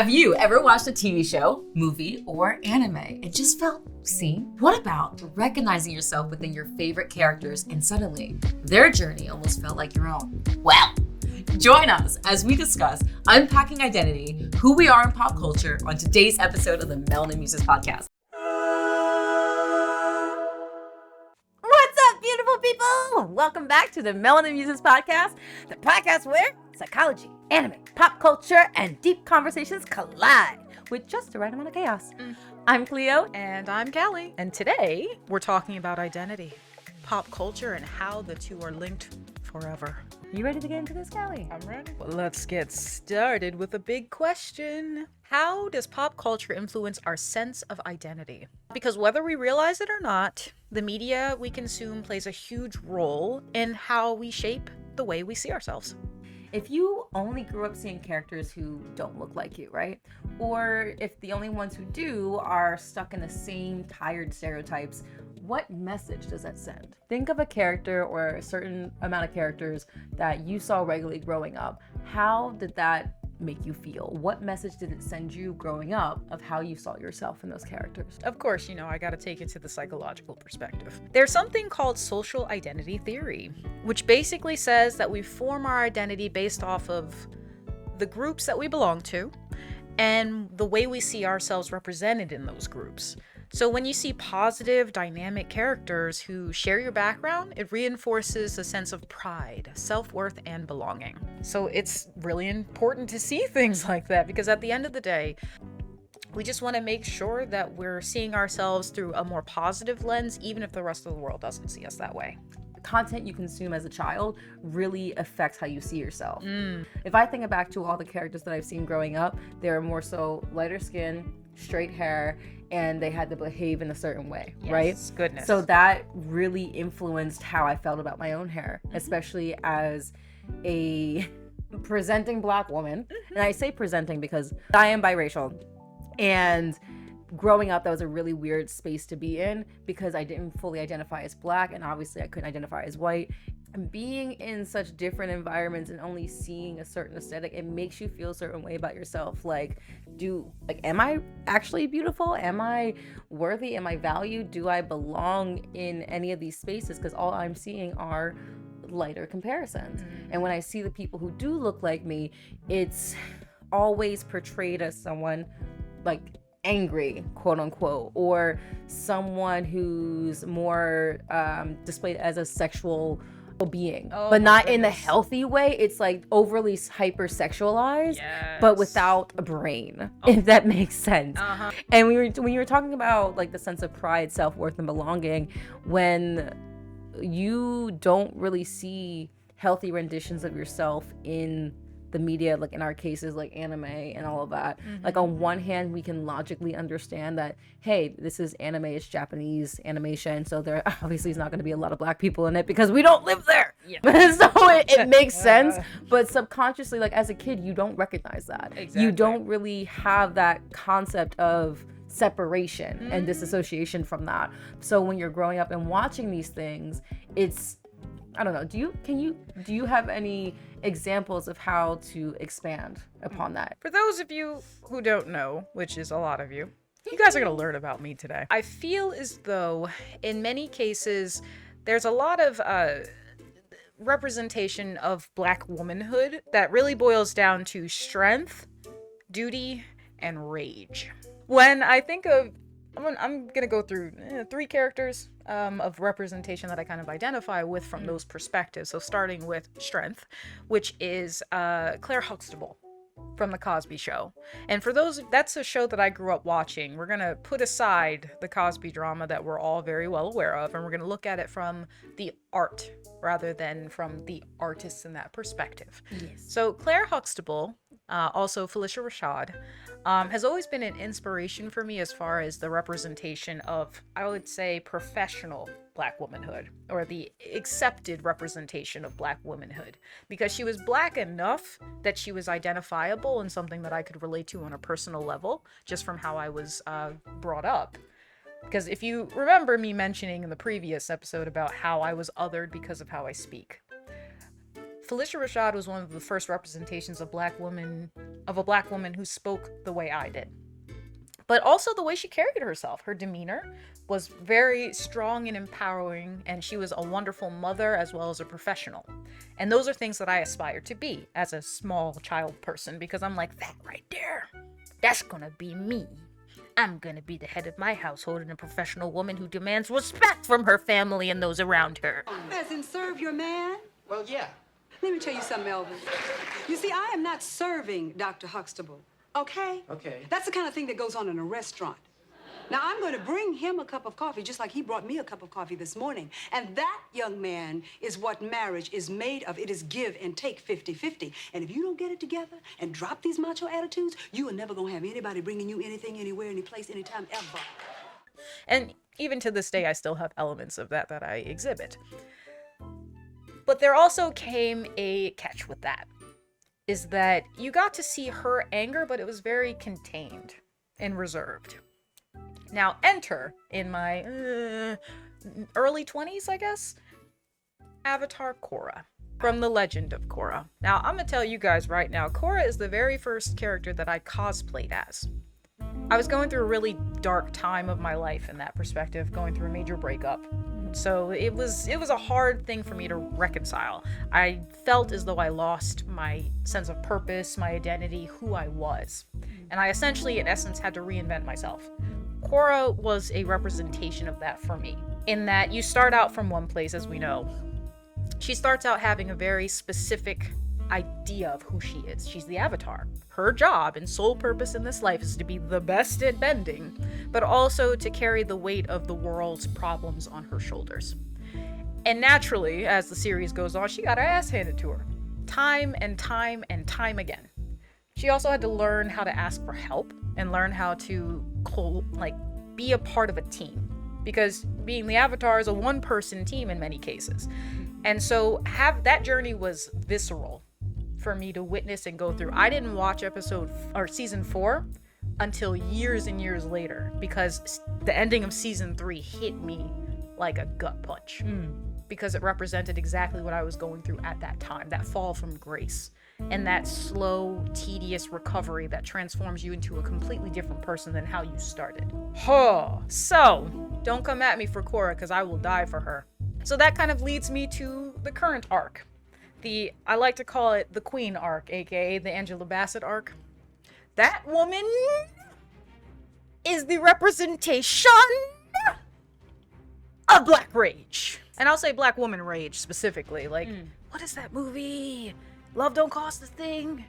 Have you ever watched a TV show, movie, or anime and just felt seen? What about recognizing yourself within your favorite characters and suddenly their journey almost felt like your own? Well, join us as we discuss unpacking identity, who we are in pop culture on today's episode of the Melanin Muses podcast. What's up, beautiful people? Welcome back to the Melanin Muses podcast, the podcast where psychology, anime, pop culture, and deep conversations collide with just the right amount of chaos. I'm Cleo. And I'm Callie. And today we're talking about identity, pop culture, and how the two are linked forever. You ready to get into this, Callie? I'm ready. Well, let's get started with a big question. How does pop culture influence our sense of identity? Because whether we realize it or not, the media we consume plays a huge role in how we shape the way we see ourselves. If you only grew up seeing characters who don't look like you, right? Or if the only ones who do are stuck in the same tired stereotypes, what message does that send? Think of a character or a certain amount of characters that you saw regularly growing up. How did that make you feel? What message did it send you growing up of how you saw yourself in those characters? Of course, I gotta take it to the psychological perspective. There's something called social identity theory, which basically says that we form our identity based off of the groups that we belong to and the way we see ourselves represented in those groups. So when you see positive, dynamic characters who share your background, it reinforces a sense of pride, self-worth, and belonging. So it's really important to see things like that because at the end of the day, we just want to make sure that we're seeing ourselves through a more positive lens, even if the rest of the world doesn't see us that way. Content you consume as a child really affects how you see yourself. If I think back to all the characters that I've seen growing up, they're more so lighter skin, straight hair, and they had to behave in a certain way, right? Goodness. So that really influenced how I felt about my own hair, especially as a presenting Black woman. And I say presenting because I am biracial. And growing up, that was a really weird space to be in because I didn't fully identify as Black, and obviously I couldn't identify as white. And being in such different environments and only seeing a certain aesthetic, it makes you feel a certain way about yourself. Am I actually beautiful? Am I worthy? Am I valued? Do I belong in any of these spaces? Because all I'm seeing are lighter comparisons. And when I see the people who do look like me, it's always portrayed as someone like angry, quote unquote, or someone who's more displayed as a sexual being, but not in the healthy way. It's like overly hypersexualized, but without a brain, if that makes sense. And when you were talking about like the sense of pride, self-worth, and belonging, when you don't really see healthy renditions of yourself in the media, like in our cases, like anime and all of that. Like on one hand, we can logically understand that, hey, this is anime, it's Japanese animation, so there obviously is not going to be a lot of Black people in it because we don't live there. So it makes sense. But subconsciously, like as a kid, you don't recognize that. You don't really have that concept of separation and disassociation from that. So when you're growing up and watching these things, it's, I don't know, do you have any examples of how to expand upon that? For those of you who don't know, which is a lot of you, you guys are going to learn about me today. I feel as though in many cases there's a lot of representation of Black womanhood that really boils down to strength, duty, and rage. When I think of, I'm going to go through 3 characters of representation that I kind of identify with from those perspectives. So starting with strength, which is Claire Huxtable from The Cosby Show. And for those, that's a show that I grew up watching. We're going to put aside the Cosby drama that we're all very well aware of, and we're going to look at it from the art rather than from the artists in that perspective. So Claire Huxtable, also Felicia Rashad, has always been an inspiration for me as far as the representation of, I would say, professional Black womanhood, or the accepted representation of Black womanhood, because she was Black enough that she was identifiable and something that I could relate to on a personal level, just from how I was brought up. Because if you remember me mentioning in the previous episode about how I was othered because of how I speak, Phylicia Rashad was one of the first representations of a black woman who spoke the way I did. But also the way she carried herself. Her demeanor was very strong and empowering, and she was a wonderful mother as well as a professional. And those are things that I aspire to be as a small child person, because I'm like, that right there, that's gonna be me. I'm gonna be the head of my household and a professional woman who demands respect from her family and those around her. As in serve your man? Well, yeah. Let me tell you something, Elvis. You see, I am not serving Dr. Huxtable, okay? Okay. That's the kind of thing that goes on in a restaurant. Now, I'm going to bring him a cup of coffee just like he brought me a cup of coffee this morning. And that, young man, is what marriage is made of. It is give and take 50-50. And if you don't get it together and drop these macho attitudes, you are never going to have anybody bringing you anything, anywhere, any place, anytime, ever. And even to this day, I still have elements of that I exhibit. But there also came a catch with that, is that you got to see her anger, but it was very contained and reserved. Now enter, in my early 20s, I guess, Avatar Korra, from the Legend of Korra. Now, I'm gonna tell you guys right now, Korra is the very first character that I cosplayed as. I was going through a really dark time of my life in that perspective, going through a major breakup. So it was a hard thing for me to reconcile. I felt as though I lost my sense of purpose, my identity, who I was. And I essentially, in essence, had to reinvent myself. Korra was a representation of that for me, in that you start out from one place, as we know. She starts out having a very specific idea of who she is. She's the Avatar. Her job and sole purpose in this life is to be the best at bending, but also to carry the weight of the world's problems on her shoulders. And naturally, as the series goes on, she got her ass handed to her. Time and time and time again. She also had to learn how to ask for help and learn how to be a part of a team. Because being the Avatar is a one-person team in many cases. And so that journey was visceral for me to witness and go through. I didn't watch season 4 until years and years later, because the ending of season 3 hit me like a gut punch. Because it represented exactly what I was going through at that time, that fall from grace, and that slow, tedious recovery that transforms you into a completely different person than how you started. So, don't come at me for Korra, because I will die for her. So that kind of leads me to the current arc. I like to call it the Queen arc, aka the Angela Bassett arc. That woman is the representation of Black rage. And I'll say Black woman rage specifically. What is that movie? Love Don't Cost a Thing?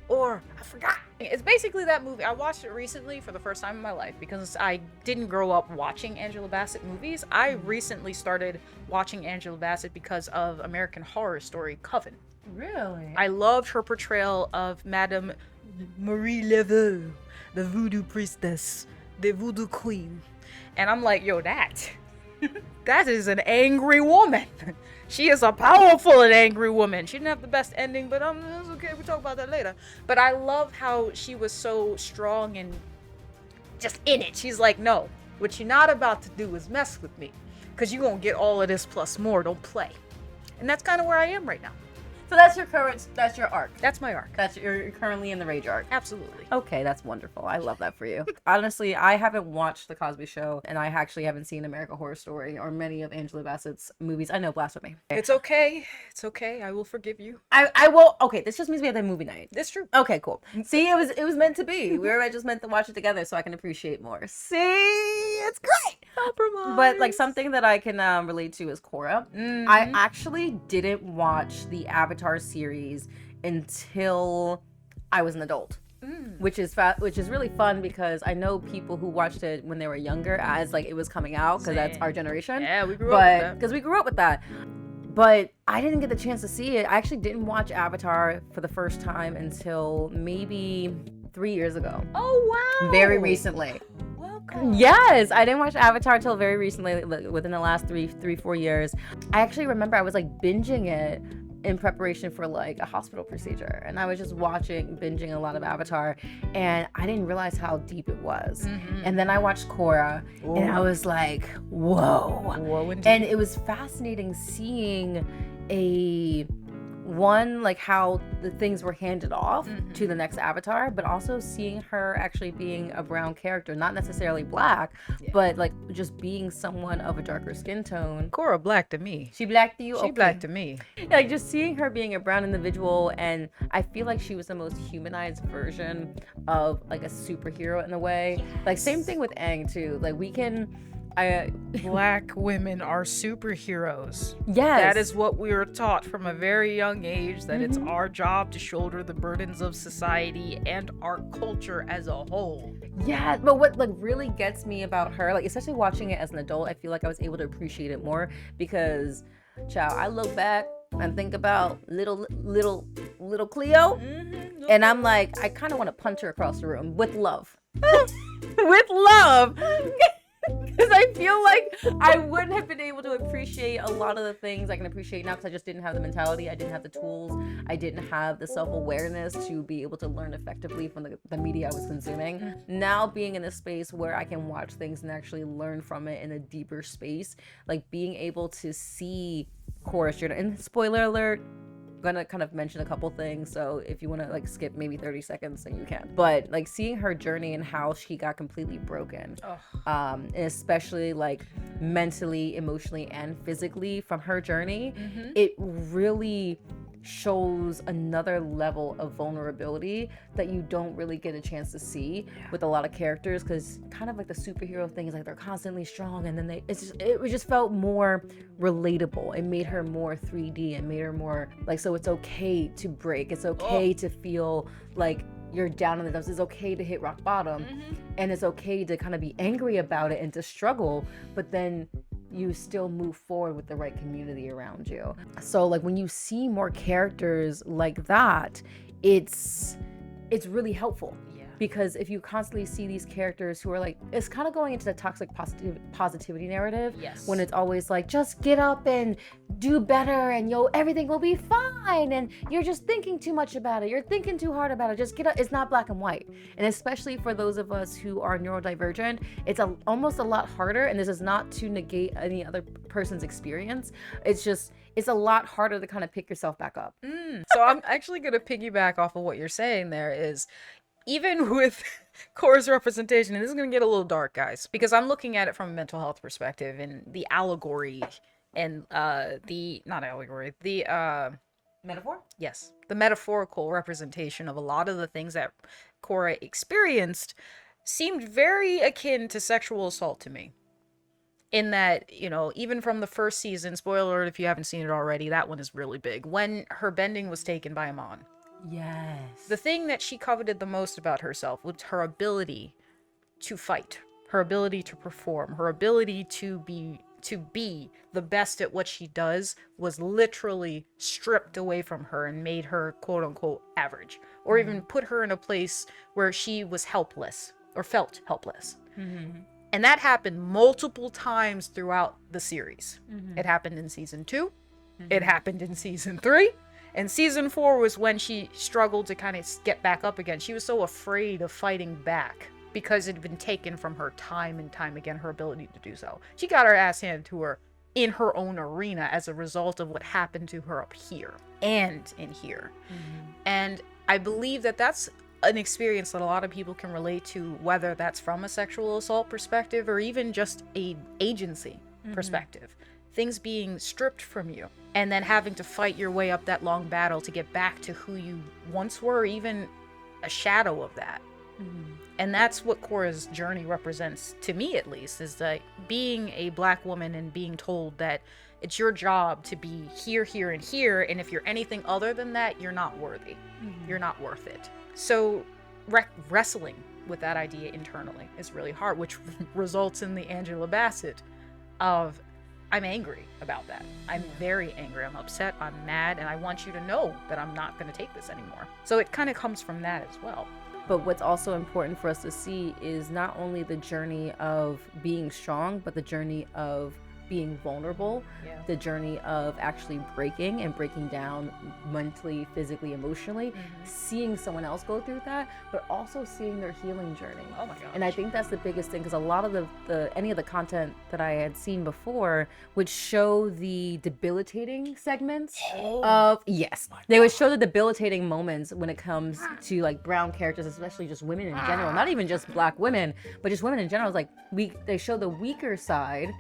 Or, I forgot. It's basically that movie. I watched it recently for the first time in my life because I didn't grow up watching Angela Bassett movies. I recently started watching Angela Bassett because of American Horror Story Coven. Really? I loved her portrayal of Madame Marie Laveau, the voodoo priestess, the voodoo queen. And I'm like, yo, that is an angry woman. She is a powerful and angry woman. She didn't have the best ending, but it's okay. We'll talk about that later. But I love how she was so strong and just in it. She's like, no, what you're not about to do is mess with me, because you're going to get all of this plus more. Don't play. And that's kind of where I am right now. So that's your arc. That's my arc. You're currently in the rage arc. Absolutely. Okay, that's wonderful. I love that for you. Honestly, I haven't watched The Cosby Show, and I actually haven't seen American Horror Story or many of Angela Bassett's movies. I know, blasphemy. It's okay. It's okay. I will forgive you. I will. Okay, this just means we have that movie night. That's true. Okay, cool. See, it was meant to be. We were just meant to watch it together so I can appreciate more. See, it's great. Compromise. But like something that I can relate to is Korra. Mm-hmm. I actually didn't watch the Avatar series until I was an adult, which is really fun because I know people who watched it when they were younger, as like it was coming out, because that's our generation. Yeah, we grew up with that. Because we grew up with that. But I didn't get the chance to see it. I actually didn't watch Avatar for the first time until maybe 3 years ago. Oh wow! Very recently. Welcome. Yes, I didn't watch Avatar till very recently, within the last 4 years. I actually remember I was like binging it in preparation for like a hospital procedure, and I was just binging a lot of Avatar, and I didn't realize how deep it was. And then I watched Korra, and I was like, whoa. Whoa, indeed. And it was fascinating seeing a one, like how the things were handed off to the next avatar, but also seeing her actually being a brown character, not necessarily black, but like just being someone of a darker skin tone. Korra black to me. She black to you? She Okay. black to me. Like just seeing her being a brown individual, and I feel like she was the most humanized version of like a superhero in a way. Like same thing with Aang too. Like we can Black women are superheroes. yes. That is what we were taught from a very young age, that it's our job to shoulder the burdens of society and our culture as a whole. Yeah, but what like really gets me about her, like especially watching it as an adult, I feel like I was able to appreciate it more because, child, I look back and think about little Cleo, and I'm like, I kind of want to punch her across the room with love, with love. Because I feel like I wouldn't have been able to appreciate a lot of the things I can appreciate now because I just didn't have the mentality, I didn't have the tools, I didn't have the self-awareness to be able to learn effectively from the media I was consuming. Now being in a space where I can watch things and actually learn from it in a deeper space, like being able to see Korra's journey, and spoiler alert, gonna kind of mention a couple things, so if you want to like skip maybe 30 seconds then you can, but like seeing her journey and how she got completely broken, and especially like mentally, emotionally, and physically from her journey, it really shows another level of vulnerability that you don't really get a chance to see with a lot of characters, because kind of like the superhero thing is like they're constantly strong, and then it just felt more relatable. It made her more 3D and made her more like, so it's okay to break, it's okay to feel like you're down in the dumps, it's okay to hit rock bottom, and it's okay to kind of be angry about it and to struggle, but then you still move forward with the right community around you. So like when you see more characters like that, it's really helpful. Because if you constantly see these characters who are like, it's kind of going into the toxic positivity narrative, when it's always like, just get up and do better and everything will be fine, and you're just thinking too much about it, you're thinking too hard about it, just get up. It's not black and white. And especially for those of us who are neurodivergent, it's almost a lot harder, and this is not to negate any other person's experience, it's a lot harder to kind of pick yourself back up. So I'm actually going to piggyback off of what you're saying there is, even with Korra's representation, and this is going to get a little dark, guys, because I'm looking at it from a mental health perspective, and the allegory and Metaphor? Yes, the metaphorical representation of a lot of the things that Korra experienced seemed very akin to sexual assault to me. In that, even from the first season, spoiler alert if you haven't seen it already, that one is really big, when her bending was taken by Amon. Yes. The thing that she coveted the most about herself was her ability to fight, her ability to perform, her ability to be the best at what she does was literally stripped away from her and made her quote unquote average, or even put her in a place where she was helpless or felt helpless. And that happened multiple times throughout the series. It happened in season 2, it happened in season 3. And season 4 was when she struggled to kind of get back up again. She was so afraid of fighting back because it had been taken from her time and time again, her ability to do so. She got her ass handed to her in her own arena as a result of what happened to her up here and in here. And I believe that that's an experience that a lot of people can relate to, whether that's from a sexual assault perspective or even just a agency perspective. Things being stripped from you and then having to fight your way up that long battle to get back to who you once were, even a shadow of that. And that's what Korra's journey represents, to me at least, is that being a black woman and being told that it's your job to be here, here, and here, and if you're anything other than that, you're not worthy. You're not worth it. So wrestling with that idea internally is really hard, which results in the Angela Bassett of, I'm angry about that. I'm very angry. I'm upset. I'm mad. And I want you to know that I'm not going to take this anymore. So it kind of comes from that as well. But what's also important for us to see is not only the journey of being strong, but the journey of being vulnerable, the journey of actually breaking and breaking down mentally, physically, emotionally, seeing someone else go through that, but also seeing their healing journey. Oh my gosh. And I think that's the biggest thing, because a lot of any of the content that I had seen before would show the debilitating segments of they would show the debilitating moments when it comes to like brown characters, especially just women in general, not even just black women, but just women in general. It's like they show the weaker side,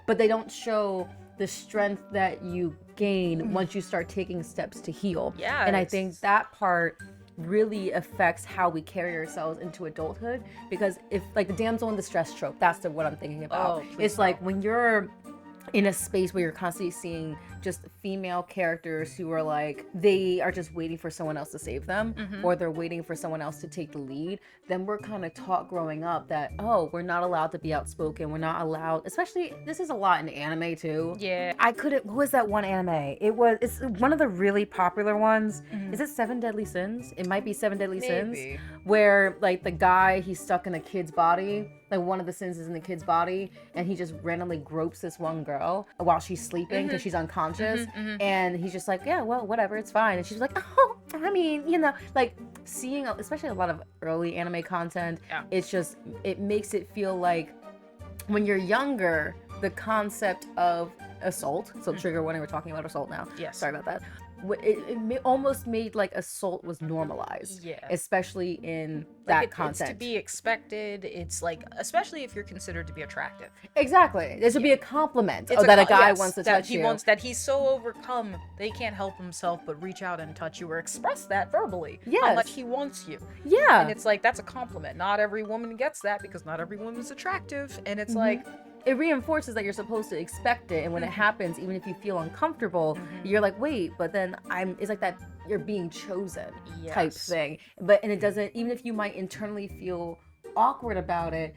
but they don't show the strength that you gain once you start taking steps to heal. And I think that part really affects how we carry ourselves into adulthood, because if like the damsel in distress trope, that's what I'm thinking about. It's like when you're in a space where you're constantly seeing just female characters who are like, they are just waiting for someone else to save them, or they're waiting for someone else to take the lead, then we're kind of taught growing up that, oh, we're not allowed to be outspoken. We're not allowed, especially, this is a lot in anime too. What was that one anime? It's one of the really popular ones. Is it Seven Deadly Sins? It might be Seven Deadly Sins, where like the guy, he's stuck in a kid's body. Like one of the sins is in the kid's body, and he just randomly gropes this one girl while she's sleeping because she's unconscious. And he's just like, yeah, well, whatever, it's fine. And she's like, oh, I mean, you know, like seeing, especially a lot of early anime content, it's just, it makes it feel like when you're younger, the concept of assault, so trigger warning, we're talking about assault now. Sorry about that. It almost made like assault was normalized, especially in that content. It's to be expected. It's like, especially if you're considered to be attractive. Exactly. This would be a compliment that a guy wants to touch you. That he's so overcome that he can't help himself but reach out and touch you or express that verbally. How much he wants you. And it's like, that's a compliment. Not every woman gets that, because not every woman's attractive. And it's like, it reinforces that you're supposed to expect it, and when it happens, even if you feel uncomfortable, you're like, wait, but then it's like that you're being chosen type thing. And it doesn't, even if you might internally feel awkward about it,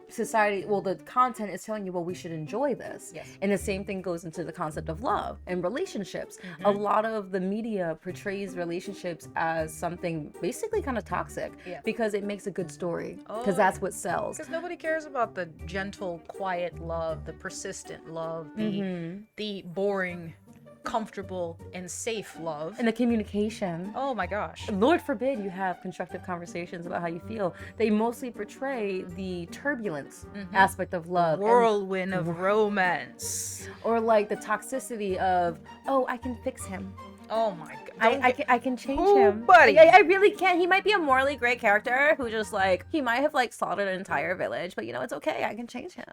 society, well, the content is telling you, well, we should enjoy this. And the same thing goes into the concept of love and relationships. A lot of the media portrays relationships as something basically kind of toxic, because it makes a good story, because that's what sells. Because nobody cares about the gentle, quiet love, the persistent love, the boring, comfortable, and safe love. And the communication. Oh my gosh. Lord forbid you have constructive conversations about how you feel. They mostly portray the turbulence aspect of love. Whirlwind of romance. Or like the toxicity of, oh, I can fix him. Oh my god. I can change him. Buddy. I really can. He might be a morally great character who just like, he might have like slaughtered an entire village, but you know, it's okay. I can change him.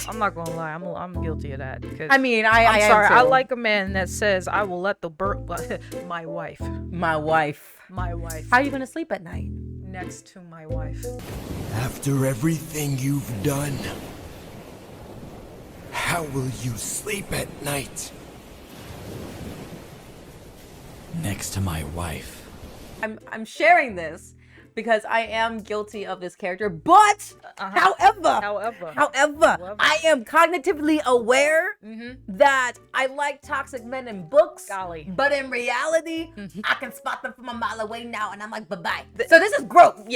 I'm not gonna lie. I'm guilty of that. Because I mean, I'm sorry. I like a man that says, I will let the my wife. My wife. How are you gonna sleep at night? Next to my wife. After everything you've done, how will you sleep at night? Next to my wife. I'm sharing this because I am guilty of this character, but however, I am cognitively aware that I like toxic men in books, but in reality, I can spot them from a mile away now, and I'm like, bye-bye. So this is growth.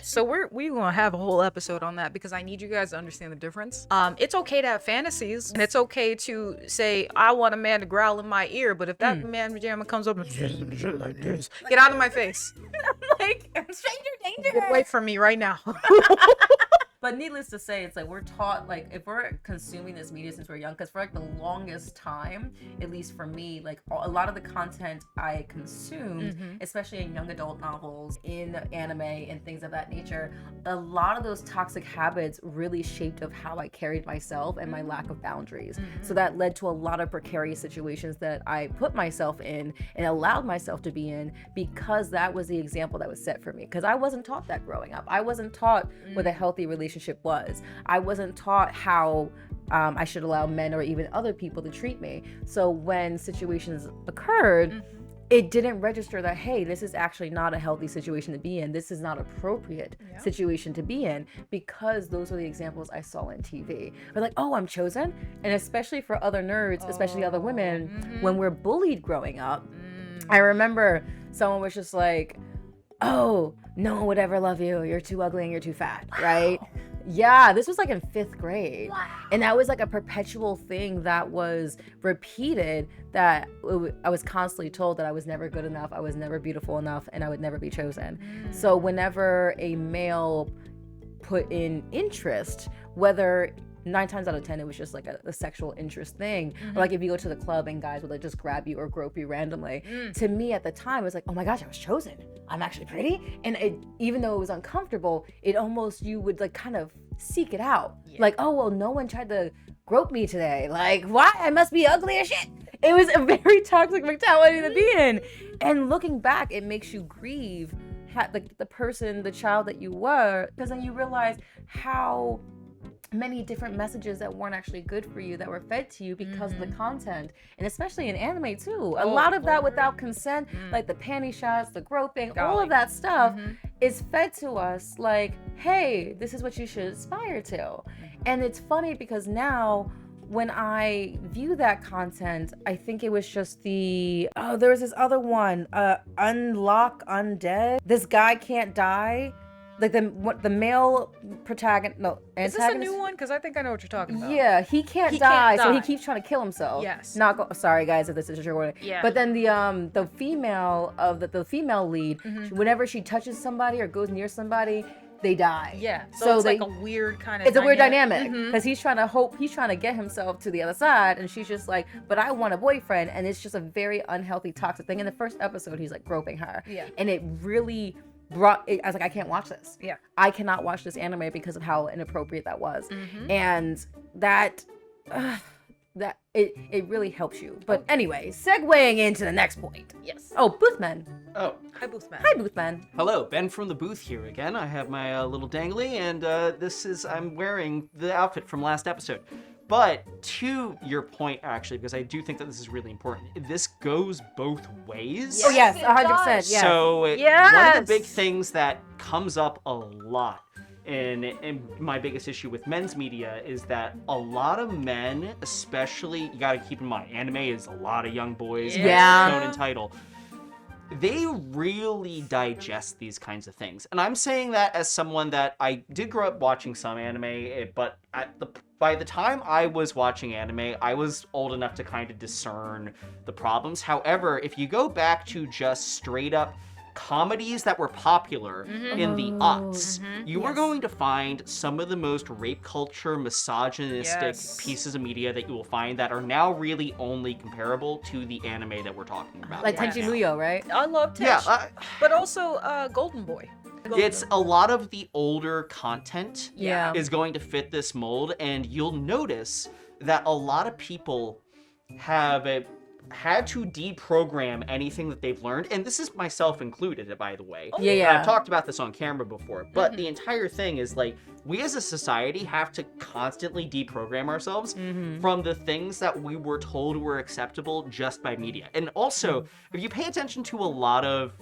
So we're gonna have a whole episode on that, because I need you guys to understand the difference. It's okay to have fantasies, and it's okay to say, I want a man to growl in my ear, but if that man pajama comes up and like this, get out of my face. I'm like, stranger danger. Get away from me right now. But needless to say, it's like we're taught, like, if we're consuming this media since we're young, because for like the longest time, at least for me, like a lot of the content I consumed, especially in young adult novels, in anime and things of that nature, a lot of those toxic habits really shaped of how I carried myself and my lack of boundaries. So that led to a lot of precarious situations that I put myself in and allowed myself to be in, because that was the example that was set for me. Because I wasn't taught that growing up. I wasn't taught what a healthy relationship was. I wasn't taught how I should allow men or even other people to treat me. So when situations occurred, it didn't register that, hey, this is actually not a healthy situation to be in. This is not appropriate situation to be in, because those are the examples I saw on TV. But like, oh, I'm chosen. And especially for other nerds, especially other women, when we're bullied growing up, I remember someone was just like, oh, no one would ever love you. You're too ugly and you're too fat, right? Yeah, this was like in 5th grade. Wow. And that was like a perpetual thing that was repeated, that I was constantly told that I was never good enough, I was never beautiful enough, and I would never be chosen. So whenever a male put in interest, whether 9 times out of 10 it was just like a sexual interest thing, or like if you go to the club and guys would like just grab you or grope you randomly, to me at the time it was like, oh my gosh, I was chosen, I'm actually pretty. And even though it was uncomfortable, it almost, you would like kind of seek it out. Like, oh well, no one tried to grope me today, like why, I must be ugly as shit. It was a very toxic mentality to be in. And looking back, it makes you grieve the person, the child that you were, because then you realize how many different messages that weren't actually good for you that were fed to you because of the content, and especially in anime too. A lot of that without consent, like the panty shots, the groping, all of that stuff is fed to us like, hey, this is what you should aspire to. And it's funny because now when I view that content, I think it was just there was this other one, Unlock Undead. This guy can't die. Like the male protagonist, no, antagonist. Is this a new one? Because I think I know what you're talking about. Yeah, he can't die, so he keeps trying to kill himself. Yes. Sorry guys if this is your word. Yeah. But then the female of the female lead, whenever she touches somebody or goes near somebody, they die. Yeah. So it's like a weird kind of. It's a weird dynamic because he's trying to get himself to the other side, and she's just like, but I want a boyfriend, and it's just a very unhealthy, toxic thing. In the first episode, he's like groping her. Yeah. And it really I was like, I can't watch this. Yeah. I cannot watch this anime because of how inappropriate that was. And that it really helps you. But anyway, segueing into the next point. Yes. Oh, Boothman. Oh. Hi, Boothman. Hi, Boothman. Hello, Ben from the booth here again. I have my little dangly, and I'm wearing the outfit from last episode. But to your point, actually, because I do think that this is really important, this goes both ways. Oh, yes, 100%. Yes. So one of the big things that comes up a lot in my biggest issue with men's media is that a lot of men, especially, you gotta keep in mind, anime is a lot of young boys, tone and title. They really digest these kinds of things. And I'm saying that as someone that I did grow up watching some anime, but by the time I was watching anime, I was old enough to kind of discern the problems. However, if you go back to just straight up comedies that were popular in the aughts, you were going to find some of the most rape culture, misogynistic pieces of media that you will find that are now really only comparable to the anime that we're talking about. Like Tenchi Muyo, right? I love Tenchi. Yeah, but also Golden Boy. It's a lot of the older content is going to fit this mold, and you'll notice that a lot of people have had to deprogram anything that they've learned, and this is myself included, by the way. I've talked about this on camera before, but the entire thing is like, we as a society have to constantly deprogram ourselves from the things that we were told were acceptable just by media. And also, if you pay attention to a lot of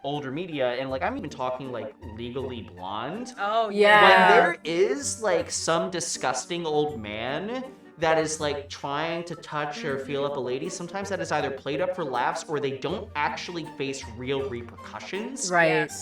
older media, and like I'm even talking like Legally Blonde, when there is like some disgusting old man that is like trying to touch or feel up a lady, sometimes that is either played up for laughs or they don't actually face real repercussions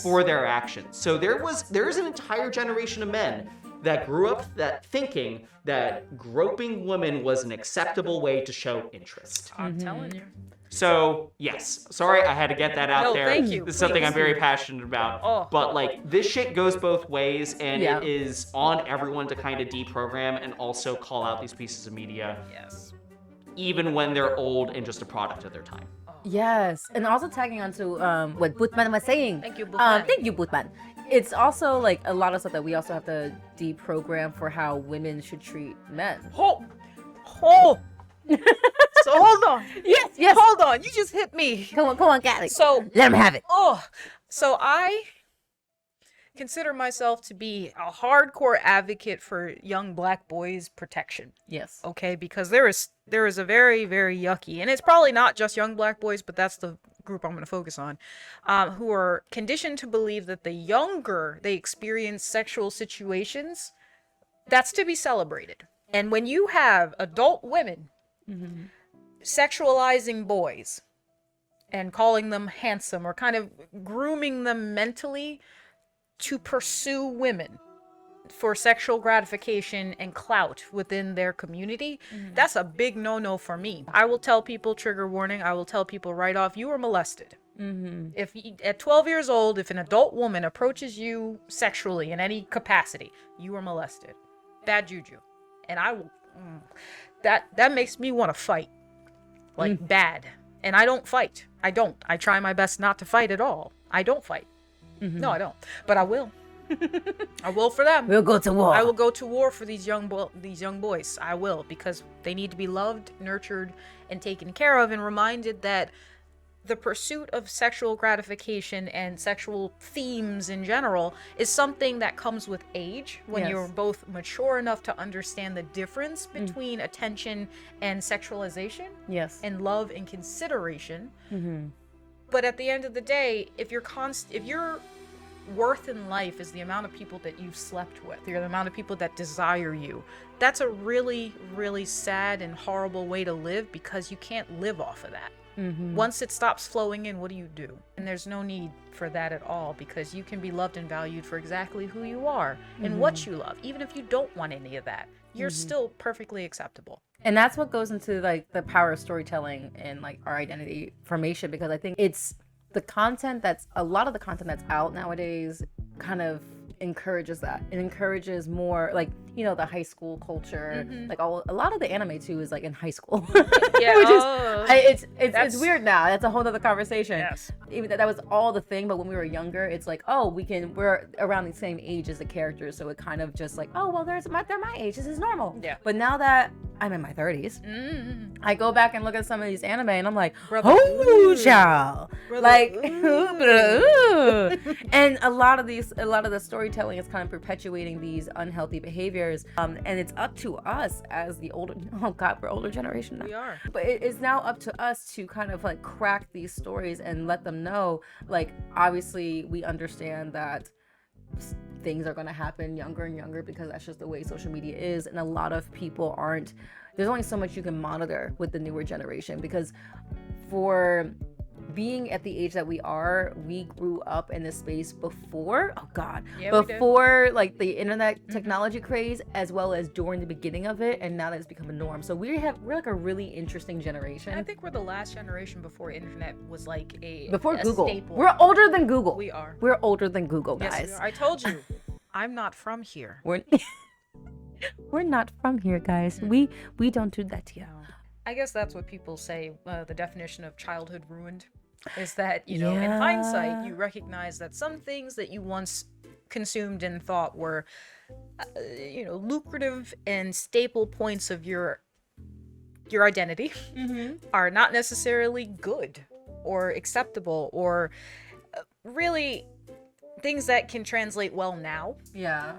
for their actions. So there is an entire generation of men that grew up thinking that groping women was an acceptable way to show interest. I'm telling you. So, yes. Sorry, I had to get that out there. Thank you. This is something I'm very passionate about. But, like, this shit goes both ways, and it is on everyone to kind of deprogram and also call out these pieces of media. Yes. Even when they're old and just a product of their time. Yes. And also tagging onto what Boothman was saying. Thank you, Boothman. Thank you, Boothman. It's also, like, a lot of stuff that we also have to deprogram for how women should treat men. So hold on. Yes. Hold on. You just hit me. Come on, Callie. So let him have it. So I consider myself to be a hardcore advocate for young black boys' protection. Yes. Okay, because there is a very, very yucky, and it's probably not just young black boys, but that's the group I'm going to focus on, who are conditioned to believe that the younger they experience sexual situations, that's to be celebrated. And when you have adult women sexualizing boys and calling them handsome or kind of grooming them mentally to pursue women, for sexual gratification and clout within their community, that's a big no-no for me. I will tell people, trigger warning, I will tell people right off, you were molested. If at 12 years old, if an adult woman approaches you sexually in any capacity, you were molested. Bad juju. And I will, that makes me want to fight. Like bad. And I don't fight. I don't. I try my best not to fight at all. I don't fight. No, I don't. But I will. I will for them. We'll go to war. I will go to war for these young boys. I will, because they need to be loved, nurtured, and taken care of, and reminded that the pursuit of sexual gratification and sexual themes in general is something that comes with age, when Yes. you're both mature enough to understand the difference between attention and sexualization, Yes. and love and consideration. But at the end of the day, if your worth in life is the amount of people that you've slept with, the amount of people that desire you, that's a really, really sad and horrible way to live, because you can't live off of that. Once it stops flowing in, what do you do? And there's no need for that at all, because you can be loved and valued for exactly who you are and what you love. Even if you don't want any of that, you're still perfectly acceptable. And that's what goes into like the power of storytelling and like our identity formation, because I think it's the content that's a lot of the content that's out nowadays kind of encourages that. It encourages more like, you know, the high school culture. Like a lot of the anime too is like in high school. Yeah, Which is it's that's- weird now. That's a whole other conversation. Yes. Even that was all the thing, but when we were younger, it's like, oh, we're around the same age as the characters, so it kind of just like, oh well, they're my age. This is normal. Yeah. But now that I'm in my 30s, I go back and look at some of these anime, and I'm like, Brother, oh, child, Brother, like, ooh. and a lot of the storytelling is kind of perpetuating these unhealthy behaviors, and it's up to us as the older. Oh God, we're older generation now. We are. But it is now up to us to kind of like crack these stories and let them know, like, obviously we understand that things are going to happen younger and younger, because that's just the way social media is, and a lot of people aren't. There's only so much you can monitor with the newer generation, because for being at the age that we are, we grew up in this space before, oh God, Yeah, we did. before like the internet technology craze, as well as during the beginning of it, and now that it's become a norm. So we're like a really interesting generation. And I think we're the last generation before internet was like Before a Google. staple. We're older than Google. We are. We're older than Google, Yes, guys. we are. I told you, I'm not from here. We're not from here, guys. We don't do that to you. I guess that's what people say. The definition of childhood ruined is that, you know, in Yeah. hindsight, you recognize that some things that you once consumed and thought were, lucrative and staple points of your identity are not necessarily good or acceptable, or really things that can translate well now. Yeah.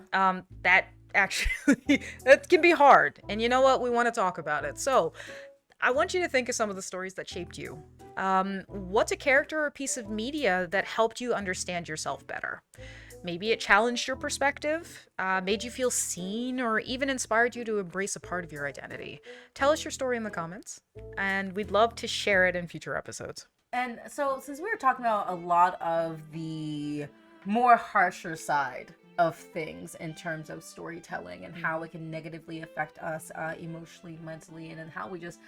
That actually that can be hard, and you know what, we want to talk about it. So I want you to think of some of the stories that shaped you. What's a character or piece of media that helped you understand yourself better? Maybe it challenged your perspective, made you feel seen, or even inspired you to embrace a part of your identity. Tell us your story in the comments, and we'd love to share it in future episodes. And so, since we were talking about a lot of the more harsher side of things in terms of storytelling and how it can negatively affect us emotionally, mentally, and then how we just,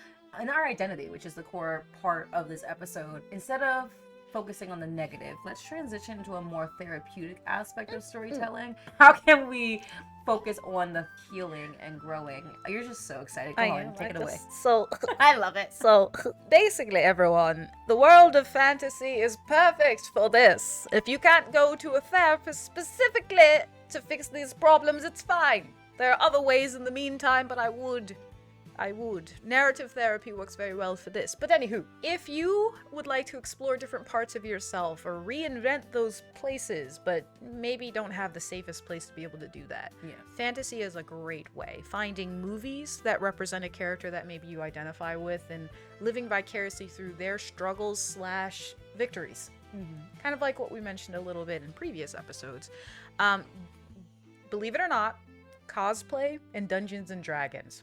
in our identity, which is the core part of this episode, instead of focusing on the negative, let's transition to a more therapeutic aspect of storytelling. How can we focus on the healing and growing? You're just so excited. Come on, take it away. So I love it. So basically, everyone, the world of fantasy is perfect for this. If you can't go to a therapist specifically to fix these problems, it's fine. There are other ways in the meantime, but I would. Narrative therapy works very well for this. But anywho, if you would like to explore different parts of yourself or reinvent those places, but maybe don't have the safest place to be able to do that, fantasy is a great way. Finding movies that represent a character that maybe you identify with and living vicariously through their struggles / victories. Kind of like what we mentioned a little bit in previous episodes. Believe it or not, cosplay and Dungeons and Dragons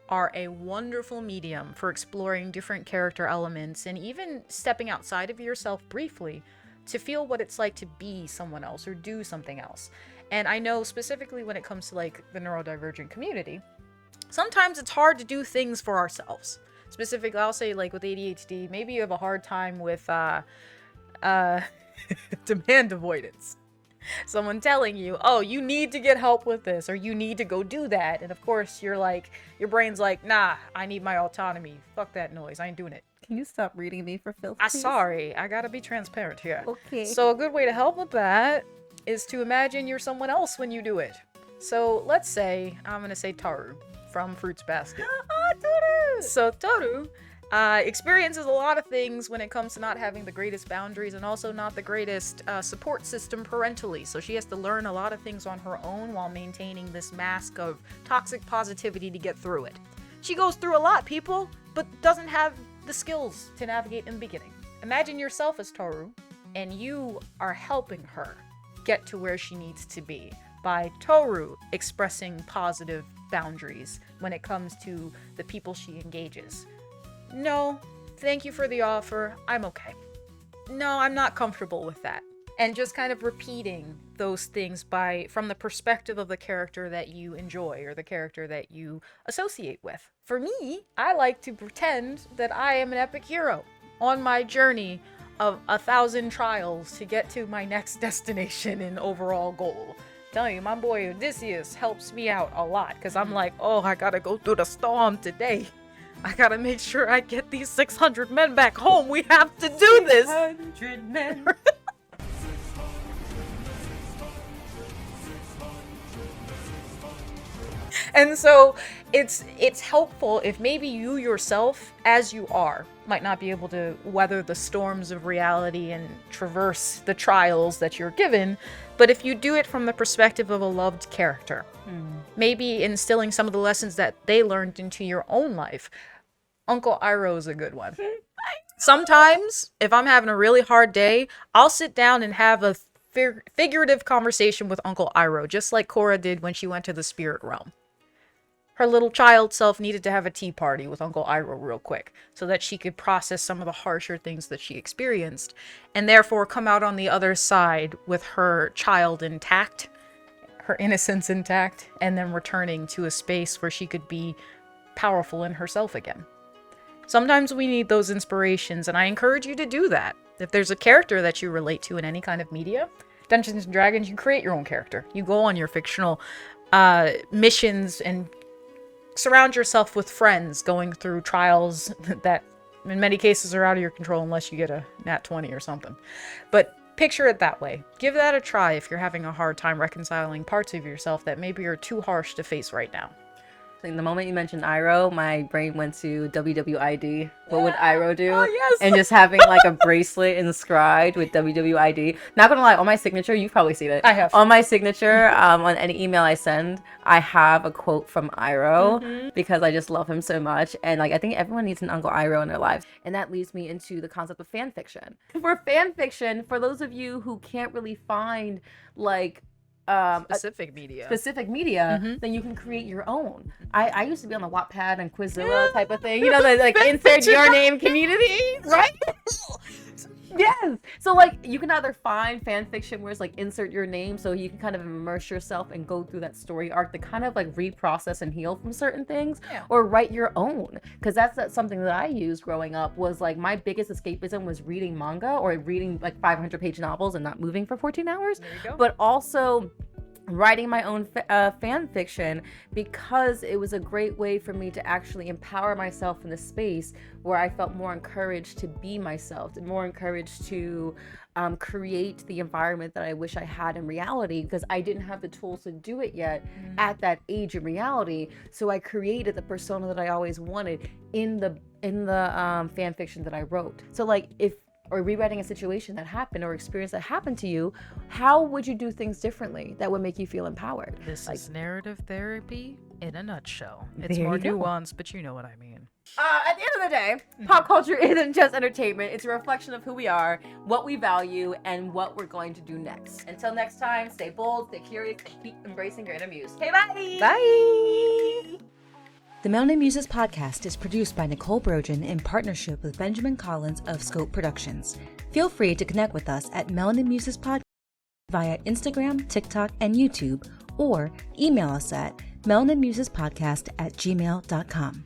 are a wonderful medium for exploring different character elements and even stepping outside of yourself briefly to feel what it's like to be someone else or do something else. And I know specifically when it comes to like the neurodivergent community, sometimes it's hard to do things for ourselves. Specifically, I'll say like with ADHD, maybe you have a hard time with demand avoidance. Someone telling you, oh, you need to get help with this, or you need to go do that. And of course, you're like, your brain's like, nah, I need my autonomy. Fuck that noise. I ain't doing it. Can you stop reading me for filth? I'm sorry. I gotta be transparent here. Okay. So a good way to help with that is to imagine you're someone else when you do it. So let's say, I'm gonna say Taru from Fruits Basket. Toru! So Toru experiences a lot of things when it comes to not having the greatest boundaries and also not the greatest support system parentally. So she has to learn a lot of things on her own while maintaining this mask of toxic positivity to get through it. She goes through a lot, people, but doesn't have the skills to navigate in the beginning. Imagine yourself as Toru, and you are helping her get to where she needs to be by Toru expressing positive boundaries when it comes to the people she engages. No, thank you for the offer. I'm okay. No, I'm not comfortable with that. And just kind of repeating those things from the perspective of the character that you enjoy or the character that you associate with. For me, I like to pretend that I am an epic hero on my journey of 1,000 trials to get to my next destination and overall goal. Tell you, my boy Odysseus helps me out a lot because I'm like, oh, I gotta go through the storm today. I gotta make sure I get these 600 men back home. We have to do this. 600 men. And so it's helpful if maybe you yourself, as you are, might not be able to weather the storms of reality and traverse the trials that you're given, but if you do it from the perspective of a loved character, maybe instilling some of the lessons that they learned into your own life. Uncle Iroh is a good one. Sometimes, if I'm having a really hard day, I'll sit down and have a figurative conversation with Uncle Iroh, just like Korra did when she went to the spirit realm. Her little child self needed to have a tea party with Uncle Iroh real quick so that she could process some of the harsher things that she experienced and therefore come out on the other side with her child intact, her innocence intact, and then returning to a space where she could be powerful in herself again. Sometimes we need those inspirations, and I encourage you to do that. If there's a character that you relate to in any kind of media, Dungeons & Dragons, you create your own character. You go on your fictional missions and surround yourself with friends going through trials that in many cases are out of your control unless you get a nat 20 or something. But picture it that way. Give that a try if you're having a hard time reconciling parts of yourself that maybe are too harsh to face right now. The moment you mentioned Iroh, my brain went to WWID. What would Iroh do? Oh, yes. And just having like a bracelet inscribed with WWID. Not gonna lie, on my signature, you've probably seen it. I have. On my signature, on any email I send, I have a quote from Iroh because I just love him so much. And like, I think everyone needs an Uncle Iroh in their lives. And that leads me into the concept of fan fiction. For fan fiction, for those of you who can't really find like Specific media, then you can create your own. I used to be on the Wattpad and Quizilla type of thing, you know, the like insert your name community, right? Yes. So like you can either find fan fiction where it's like insert your name, so you can kind of immerse yourself and go through that story arc to kind of like reprocess and heal from certain things, or write your own. Because that's something that I used growing up, was like my biggest escapism was reading manga or reading like 500-page novels and not moving for 14 hours. There you go. But also writing my own fan fiction, because it was a great way for me to actually empower myself in the space where I felt more encouraged to be myself and more encouraged to create the environment that I wish I had in reality, because I didn't have the tools to do it yet at that age in reality. So I created the persona that I always wanted in the fan fiction that I wrote. So like or rewriting a situation that happened or experience that happened to you, how would you do things differently that would make you feel empowered? This is narrative therapy in a nutshell. It's more nuanced, but you know what I mean. At the end of the day, pop culture isn't just entertainment. It's a reflection of who we are, what we value, and what we're going to do next. Until next time, stay bold, stay curious, and keep embracing your inner muse. Okay, bye! Bye! The Melanin Muses podcast is produced by Nicole Brogan in partnership with Benjamin Collins of Scope Productions. Feel free to connect with us at Melanin Muses Podcast via Instagram, TikTok, and YouTube, or email us at melaninmusespodcast@gmail.com.